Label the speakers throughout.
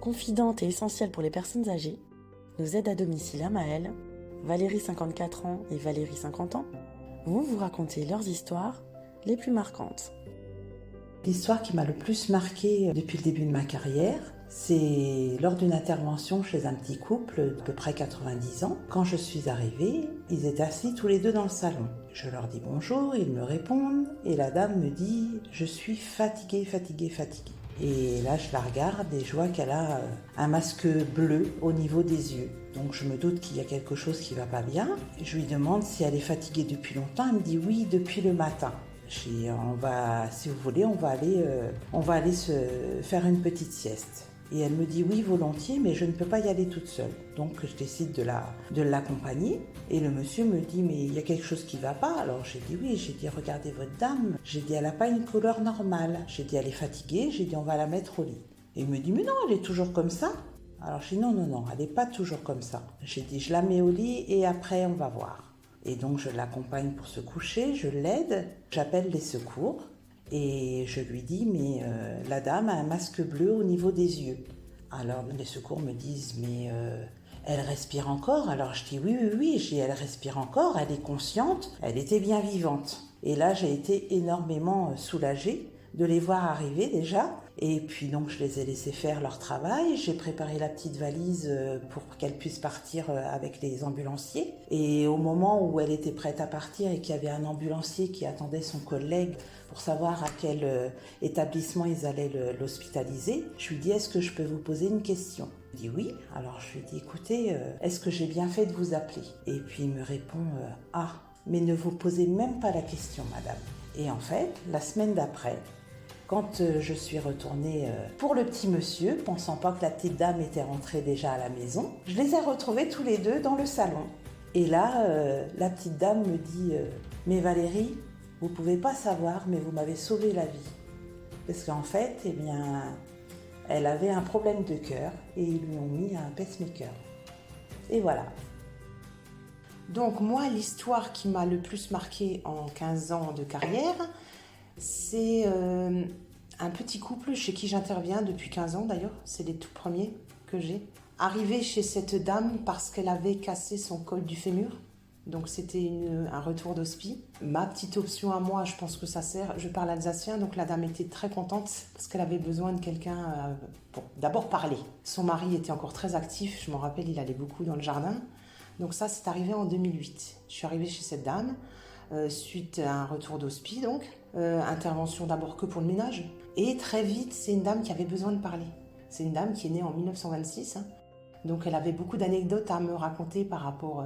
Speaker 1: Confidente et essentielle pour les personnes âgées, nos aides à domicile Amael, Valérie 54 ans et Valérie 50 ans, vont vous raconter leurs histoires les plus marquantes.
Speaker 2: L'histoire qui m'a le plus marquée depuis le début de ma carrière, c'est lors d'une intervention chez un petit couple d'à peu près 90 ans. Quand je suis arrivée, ils étaient assis tous les deux dans le salon. Je leur dis bonjour, ils me répondent et la dame me dit « Je suis fatiguée. » Et là, je la regarde et je vois qu'elle a un masque bleu au niveau des yeux. Donc je me doute qu'il y a quelque chose qui va pas bien. Je lui demande si elle est fatiguée depuis longtemps. Elle me dit oui, depuis le matin. Je dis, si vous voulez, on va aller se faire une petite sieste. Et elle me dit oui, volontiers, mais je ne peux pas y aller toute seule. Donc je décide de l'accompagner. Et le monsieur me dit, mais il y a quelque chose qui ne va pas. Alors j'ai dit oui, j'ai dit regardez votre dame. J'ai dit elle n'a pas une couleur normale. J'ai dit elle est fatiguée, j'ai dit on va la mettre au lit. Et il me dit mais non, elle est toujours comme ça. Alors j'ai dit non, elle n'est pas toujours comme ça. J'ai dit je la mets au lit et après on va voir. Et donc je l'accompagne pour se coucher, je l'aide, j'appelle les secours. Et je lui dis, mais la dame a un masque bleu au niveau des yeux. Alors les secours me disent, mais elle respire encore? Alors je dis, oui, je dis, elle respire encore, elle est consciente, elle était bien vivante. Et là, j'ai été énormément soulagée de les voir arriver déjà. Et puis donc je les ai laissés faire leur travail, j'ai préparé la petite valise pour qu'elle puisse partir avec les ambulanciers. Et au moment où elle était prête à partir et qu'il y avait un ambulancier qui attendait son collègue pour savoir à quel établissement ils allaient l'hospitaliser, je lui dis est-ce que je peux vous poser une question? Il dit oui. Alors je lui dis écoutez, est-ce que j'ai bien fait de vous appeler? Et puis il me répond ah, mais ne vous posez même pas la question madame. Et en fait, la semaine d'après, quand je suis retournée pour le petit monsieur, pensant pas que la petite dame était rentrée déjà à la maison, je les ai retrouvés tous les deux dans le salon. Et là, la petite dame me dit « Mais Valérie, vous pouvez pas savoir, mais vous m'avez sauvé la vie. » Parce qu'en fait, eh bien, elle avait un problème de cœur et ils lui ont mis un pacemaker. Et voilà.
Speaker 3: Donc moi, l'histoire qui m'a le plus marquée en 15 ans de carrière, c'est un petit couple chez qui j'interviens depuis 15 ans d'ailleurs, c'est les tout premiers que j'ai. Arrivé chez cette dame parce qu'elle avait cassé son col du fémur, donc c'était un retour d'hospi. Ma petite option à moi, je pense que ça sert, je parle alsacien, donc la dame était très contente parce qu'elle avait besoin de quelqu'un pour d'abord parler. Son mari était encore très actif, je m'en rappelle, il allait beaucoup dans le jardin. Donc ça, c'est arrivé en 2008. Je suis arrivée chez cette dame, suite à un retour d'hospi, donc intervention d'abord que pour le ménage. Et très vite, c'est une dame qui avait besoin de parler. C'est une dame qui est née en 1926, donc elle avait beaucoup d'anecdotes à me raconter par rapport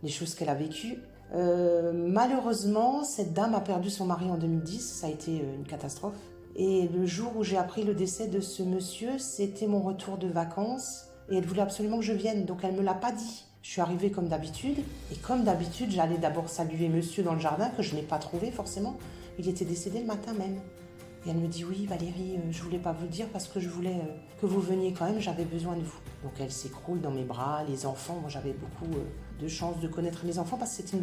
Speaker 3: les choses qu'elle a vécues. Malheureusement, cette dame a perdu son mari en 2010, ça a été une catastrophe. Et le jour où j'ai appris le décès de ce monsieur, c'était mon retour de vacances et elle voulait absolument que je vienne, donc elle ne me l'a pas dit. Je suis arrivée comme d'habitude, et comme d'habitude, j'allais d'abord saluer monsieur dans le jardin, que je n'ai pas trouvé forcément. Il était décédé le matin même. Et elle me dit, oui Valérie, je voulais pas vous le dire parce que je voulais que vous veniez quand même, j'avais besoin de vous. Donc elle s'écroule dans mes bras, les enfants, moi j'avais beaucoup de chance de connaître les enfants parce que c'était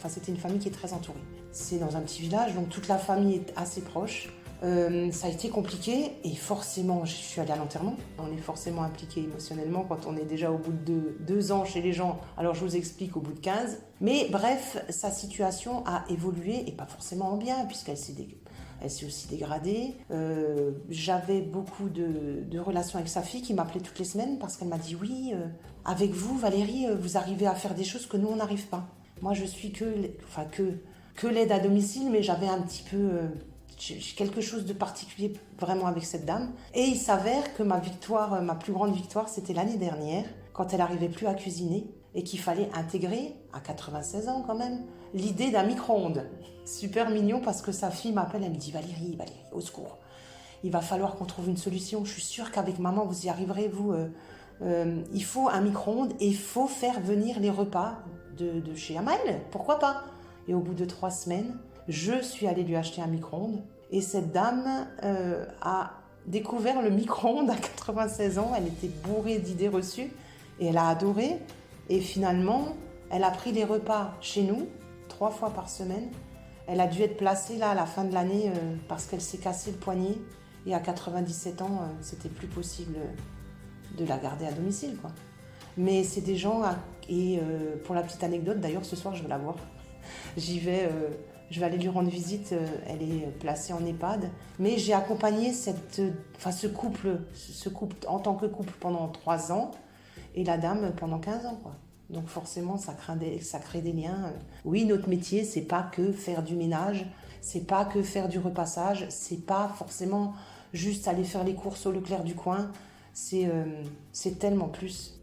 Speaker 3: c'était une famille qui est très entourée. C'est dans un petit village, donc toute la famille est assez proche. Ça a été compliqué et forcément, je suis allée à l'enterrement. On est forcément impliqué émotionnellement quand on est déjà au bout de 2 ans chez les gens. Alors je vous explique au bout de 15. Mais bref, sa situation a évolué et pas forcément en bien puisqu'elle s'est aussi dégradée. J'avais beaucoup de relations avec sa fille qui m'appelait toutes les semaines parce qu'elle m'a dit oui, avec vous Valérie, vous arrivez à faire des choses que nous on n'arrive pas. Moi je suis que l'aide à domicile, mais j'avais un petit peu... J'ai quelque chose de particulier vraiment avec cette dame. Et il s'avère que ma plus grande victoire, c'était l'année dernière, quand elle n'arrivait plus à cuisiner et qu'il fallait intégrer, à 96 ans quand même, l'idée d'un micro-ondes. Super mignon parce que sa fille m'appelle, elle me dit Valérie, au secours. Il va falloir qu'on trouve une solution. Je suis sûre qu'avec maman, vous y arriverez, vous. Il faut un micro-ondes et il faut faire venir les repas de chez Amael. Pourquoi pas? Et au bout de 3 semaines, je suis allée lui acheter un micro-ondes et cette dame a découvert le micro-ondes à 96 ans. Elle était bourrée d'idées reçues et elle a adoré. Et finalement, elle a pris les repas chez nous 3 fois par semaine. Elle a dû être placée là à la fin de l'année parce qu'elle s'est cassé le poignet. Et à 97 ans, c'était plus possible de la garder à domicile, quoi. Mais c'est des gens, et pour la petite anecdote, d'ailleurs, ce soir, je vais la voir. J'y vais, je vais aller lui rendre visite, elle est placée en EHPAD. Mais j'ai accompagné ce couple en tant que couple pendant 3 ans, et la dame pendant 15 ans, quoi. Donc forcément, ça crée des liens. Oui, notre métier, c'est pas que faire du ménage, c'est pas que faire du repassage, c'est pas forcément juste aller faire les courses au Leclerc du coin, c'est tellement plus.